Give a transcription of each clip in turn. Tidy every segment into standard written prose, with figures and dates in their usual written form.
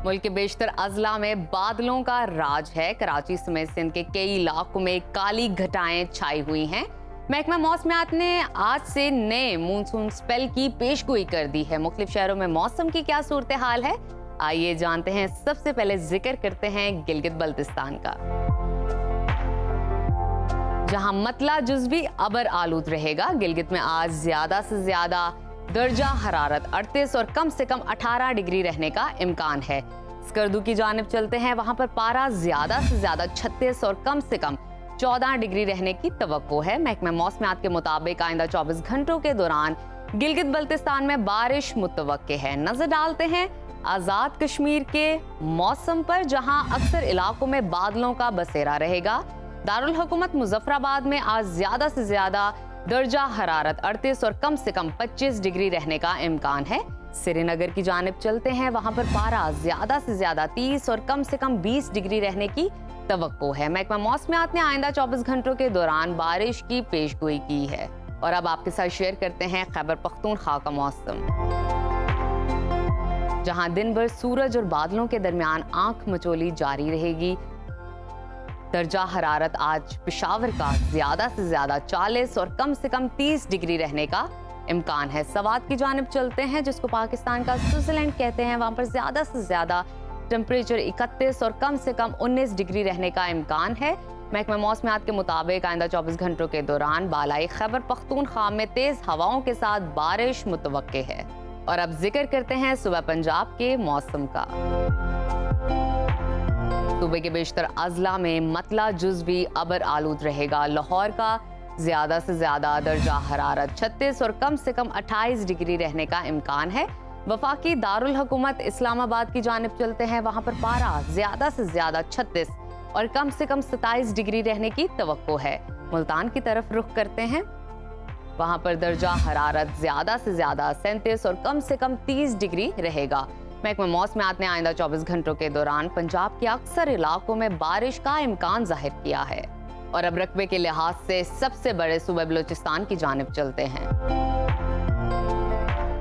मुल्क के बेशतर अजला में बादलों का राज है। कराची समेत सिंध के कई इलाकों में काली घटाएं छाई हुई हैं। महकमा मौसमियात ने आज से नए मानसून स्पेल की पेशगोई कर दी है। मुख्तलिफ शहरों में मौसम की क्या सूरत हाल है, आइए जानते हैं। सबसे पहले जिक्र करते हैं गिलगित बल्तिस्तान का, जहां मतला जुज़वी अबर आलूद रहेगा। गिलगित में आज ज्यादा से ज्यादा दर्जा हरारत 38 और कम से कम 18 डिग्री रहने का इम्कान है। स्कर्दू की जानिब चलते हैं, वहां पर पारा ज्यादा से ज्यादा 36 और कम से कम 14 डिग्री रहने की तवक्को है। महकमा मौसमियात के मुताबिक आइंदा 24 घंटों के दौरान गिलगित बल्तिस्तान में बारिश मुतवक्के है। नजर डालते हैं आजाद कश्मीर के मौसम पर, जहां अक्सर इलाकों में बादलों का बसेरा रहेगा। दारुल हुकूमत मुजफ्फराबाद में आज ज्यादा से ज्यादा दर्जा हरारत 38 और कम से कम 25 डिग्री रहने का इम्कान है। श्रीनगर की जानिब चलते हैं, वहां पर पारा ज्यादा से ज्यादा 30 और कम से कम 20 डिग्री रहने की तवक्को है। महकमा मौसमियात ने आइंदा 24 घंटों के दौरान बारिश की पेशगोई की है। और अब आपके साथ शेयर करते हैं खैबर पख्तूनख्वा का मौसम, जहां दिन भर सूरज और बादलों के दरमियान आंख मचोली जारी रहेगी। दर्जा हरारत आज पेशावर का ज्यादा से ज्यादा 40 और कम से कम 30 डिग्री रहने का इम्कान है। सवात की जानिब चलते हैं, जिसको पाकिस्तान का स्विट्जरलैंड कहते हैं। वहां पर ज्यादा से ज्यादा टेम्परेचर 31 और कम से कम 19 डिग्री रहने का इम्कान है। महकमा मौसमियात के मुताबिक आइंदा 24 घंटों के दौरान बालाई खैबर पख्तूनख्वा में तेज हवाओं के साथ बारिश मुतवक्के है। और अब जिक्र करते हैं सुबह पंजाब के मौसम का। सूबे के बेशतर अजला में मतला जुज़वी अबर आलूद रहेगा। लाहौर का ज्यादा से ज्यादा दर्जा हरारत 36 और कम से कम 28 डिग्री रहने का इम्कान है। वफाकी दारुल हुकूमत इस्लामाबाद की जानिब चलते हैं, वहां पर पारा ज्यादा से ज्यादा 36 और कम से कम 27 डिग्री रहने की तवक्को है। मुल्तान की तरफ रुख करते हैं, वहां पर दर्जा हरारत ज्यादा से ज्यादा 37 और कम से कम 30 डिग्री रहेगा। महकमा मौसमियात ने आइंदा 24 घंटों के दौरान पंजाब के अक्सर इलाकों में बारिश का इम्कान जाहिर किया है। और अब रकबे के लिहाज से सबसे बड़े सूबे बलूचिस्तान की जानिब चलते हैं,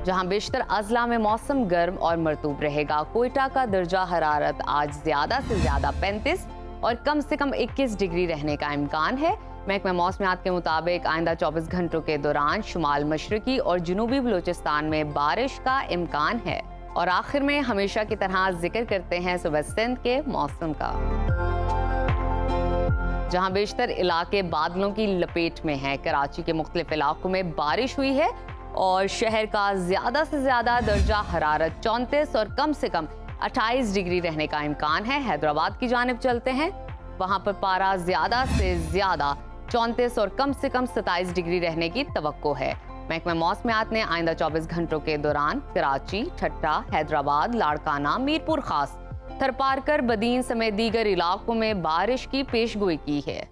जहां बेशतर अजला में मौसम गर्म और मरतूब रहेगा। कोयटा का दर्जा हरारत आज ज्यादा से ज्यादा 35 और कम से कम 21 डिग्री रहने का इम्कान है। महकमा मौसमियात के मुताबिक आइंदा 24 घंटों के दौरान शुमाल मशरकी और जनूबी बलूचिस्तान में बारिश का इम्कान है। और आखिर में हमेशा की तरह जिक्र करते हैं सुबह सिंध के मौसम का, जहां बेशतर इलाके बादलों की लपेट में हैं। कराची के मुख्तलिफ इलाकों में बारिश हुई है और शहर का ज्यादा से ज्यादा दर्जा हरारत 34 और कम से कम 28 डिग्री रहने का इम्कान है। हैदराबाद की जानिब चलते हैं, वहां पर पारा ज्यादा से ज्यादा 34 और कम से कम 27 डिग्री रहने की तवक्को है। महकमा मौसमियात ने आइंदा 24 घंटों के दौरान कराची, ठट्टा, हैदराबाद, लाड़काना, मीरपुर खास, थरपारकर, बदीन समेत दीगर इलाकों में बारिश की पेशगोई की है।